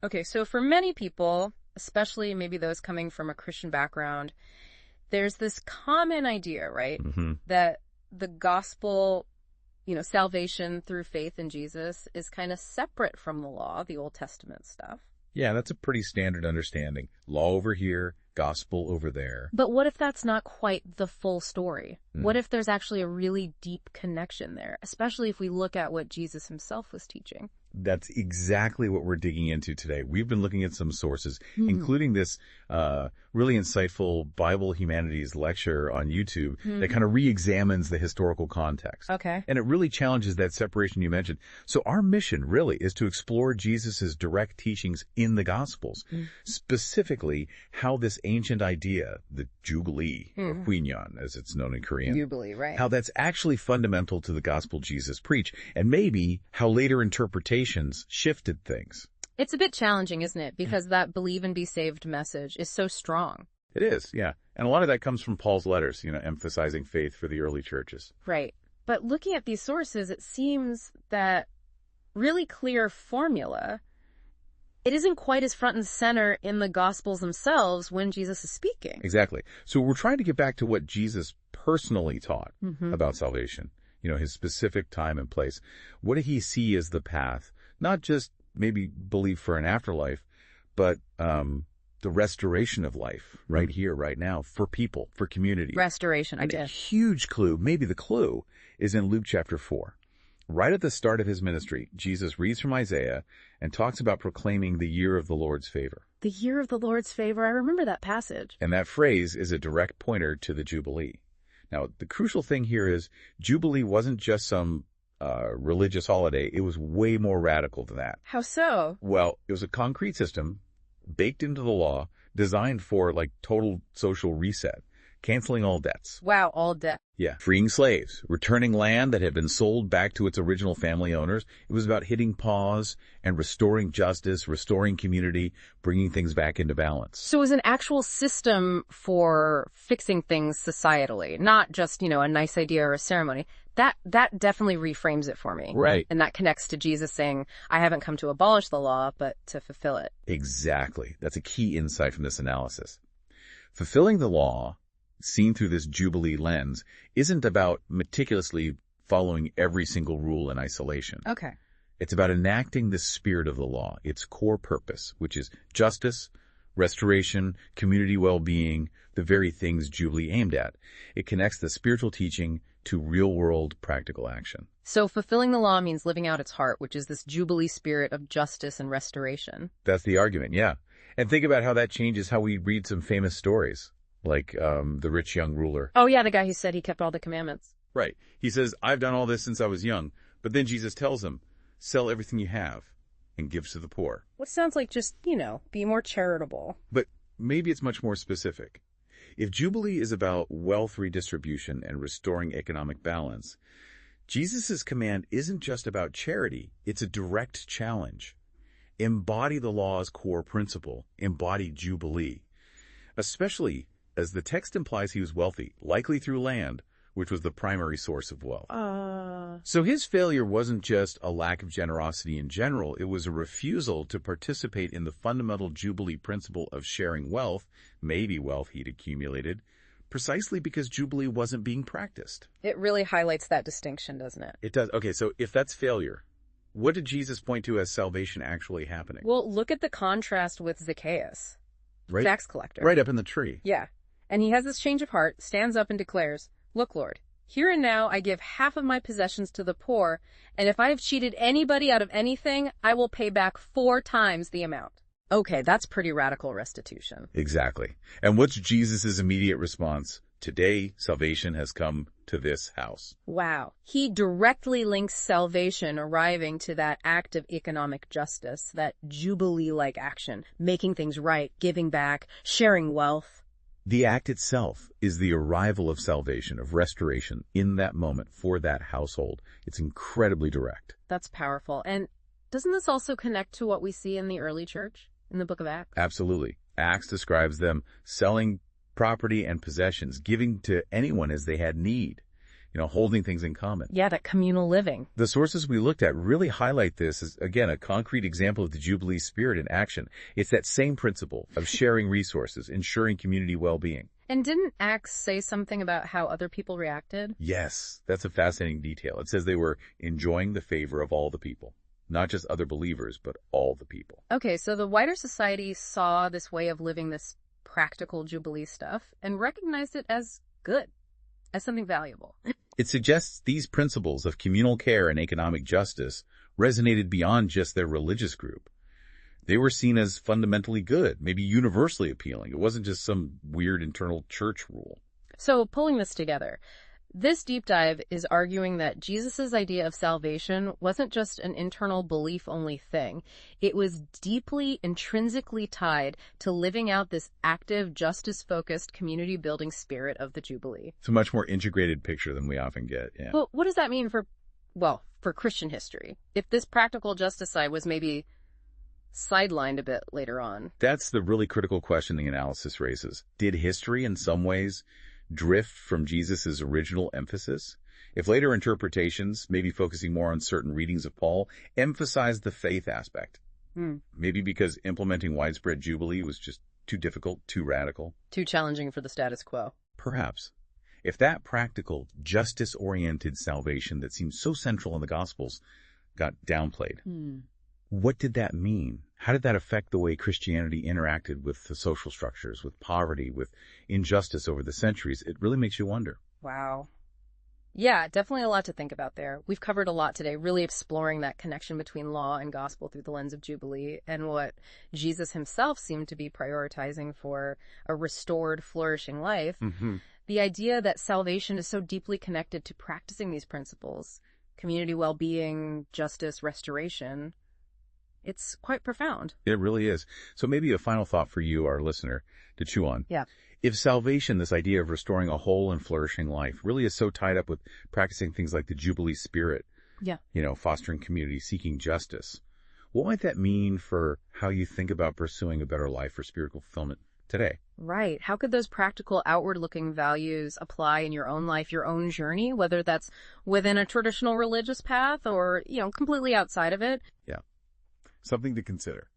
Okay, so for many people, especially maybe those coming from a Christian background, there's this common idea, right? Hmm. That the gospel, salvation through faith in Jesus is kind of separate from the law, the Old Testament stuff. Yeah, that's a pretty standard understanding. Law over here, gospel over there. But what if that's not quite the full story? Mm. What if there's actually a really deep connection there, especially if we look at what Jesus himself was teaching? That's exactly what we're digging into today. We've been looking at some sources, including this really insightful Bible Humanities lecture on YouTube that kind of re-examines the historical context. Okay. And it really challenges that separation you mentioned. So our mission really is to explore Jesus's direct teachings in the Gospels, specifically how this ancient idea, the Jubilee, or Huinyan, as it's known in Korean, Jubilee, right. how that's actually fundamental to the gospel Jesus preached, and maybe how later interpretations shifted things. It's a bit challenging, isn't it? Because that believe and be saved message is so strong. It is, yeah. And a lot of that comes from Paul's letters, emphasizing faith for the early churches. Right. But looking at these sources, it seems that really clear formula, it isn't quite as front and center in the Gospels themselves when Jesus is speaking. Exactly. So we're trying to get back to what Jesus personally taught about salvation, his specific time and place. What did he see as the path? Not just maybe belief for an afterlife, but the restoration of life right here, right now, for people, for community. Restoration, And a huge clue, maybe the clue, is in Luke chapter 4. Right at the start of his ministry, Jesus reads from Isaiah and talks about proclaiming the year of the Lord's favor. The year of the Lord's favor, I remember that passage. And that phrase is a direct pointer to the Jubilee. Now, the crucial thing here is Jubilee wasn't just some religious holiday. It was way more radical than that. How so? Well, it was a concrete system baked into the law designed for total social reset, canceling all debts. Wow, all debt. Yeah. Freeing slaves, returning land that had been sold back to its original family owners. It was about hitting pause and restoring justice, restoring community, bringing things back into balance. So it was an actual system for fixing things societally, not just, a nice idea or a ceremony. That definitely reframes it for me. Right. And that connects to Jesus saying, I haven't come to abolish the law, but to fulfill it. Exactly. That's a key insight from this analysis. Fulfilling the law, seen through this Jubilee lens, isn't about meticulously following every single rule in isolation. Okay. It's about enacting the spirit of the law, its core purpose, which is justice, restoration, community well-being, the very things Jubilee aimed at. It connects the spiritual teaching to real-world practical action. So fulfilling the law means living out its heart, which is this Jubilee spirit of justice and restoration. That's the argument, yeah. And think about how that changes how we read some famous stories, like the rich young ruler. Oh, yeah, the guy who said he kept all the commandments. Right. He says, I've done all this since I was young. But then Jesus tells him, sell everything you have and give to the poor. What sounds like just, be more charitable. But maybe it's much more specific. If Jubilee is about wealth redistribution and restoring economic balance, Jesus' command isn't just about charity, it's a direct challenge. Embody the law's core principle, embody Jubilee. Especially as the text implies he was wealthy, likely through land, which was the primary source of wealth. So his failure wasn't just a lack of generosity in general, it was a refusal to participate in the fundamental Jubilee principle of sharing wealth, maybe wealth he'd accumulated, precisely because Jubilee wasn't being practiced. It really highlights that distinction, doesn't it? It does. Okay, so if that's failure, what did Jesus point to as salvation actually happening? Well, look at the contrast with Zacchaeus, Right, tax collector. right up in the tree. Yeah. And he has this change of heart, stands up and declares, Look, Lord, here and now I give half of my possessions to the poor, and if I have cheated anybody out of anything, I will pay back 4 times the amount. Okay, that's pretty radical restitution. Exactly. And what's Jesus' immediate response? Today, salvation has come to this house. Wow. He directly links salvation arriving to that act of economic justice, that Jubilee-like action, making things right, giving back, sharing wealth. The act itself is the arrival of salvation, of restoration in that moment for that household. It's incredibly direct. That's powerful. And doesn't this also connect to what we see in the early church, in the book of Acts? Absolutely. Acts describes them selling property and possessions, giving to anyone as they had need. holding things in common. Yeah, that communal living. The sources we looked at really highlight this as, again, a concrete example of the Jubilee spirit in action. It's that same principle of sharing resources, ensuring community well-being. And didn't Acts say something about how other people reacted? Yes, that's a fascinating detail. It says they were enjoying the favor of all the people. Not just other believers, but all the people. Okay, so the wider society saw this way of living, this practical Jubilee stuff, and recognized it as good, as something valuable. It suggests these principles of communal care and economic justice resonated beyond just their religious group. They were seen as fundamentally good, maybe universally appealing. It wasn't just some weird internal church rule. So, pulling this together, this deep dive is arguing that Jesus' idea of salvation wasn't just an internal belief-only thing. It was deeply, intrinsically tied to living out this active, justice-focused, community-building spirit of the Jubilee. It's a much more integrated picture than we often get, yeah. But what does that mean for Christian history? If this practical justice side was maybe sidelined a bit later on. That's the really critical question the analysis raises. Did history, in some ways, drift from Jesus' original emphasis? If later interpretations, maybe focusing more on certain readings of Paul, emphasized the faith aspect, maybe because implementing widespread Jubilee was just too difficult, too radical, too challenging for the status quo. Perhaps. If that practical, justice-oriented salvation that seems so central in the Gospels got downplayed, what did that mean? How did that affect the way Christianity interacted with the social structures, with poverty, with injustice over the centuries? It really makes you wonder. Wow. Yeah, definitely a lot to think about there. We've covered a lot today, really exploring that connection between law and gospel through the lens of Jubilee and what Jesus himself seemed to be prioritizing for a restored, flourishing life. The idea that salvation is so deeply connected to practicing these principles, community well-being, justice, restoration, it's quite profound. It really is. So maybe a final thought for you, our listener, to chew on. Yeah. If salvation, this idea of restoring a whole and flourishing life, really is so tied up with practicing things like the Jubilee spirit, fostering community, seeking justice, what might that mean for how you think about pursuing a better life for spiritual fulfillment today? Right. How could those practical, outward-looking values apply in your own life, your own journey, whether that's within a traditional religious path or, completely outside of it? Yeah. Something to consider.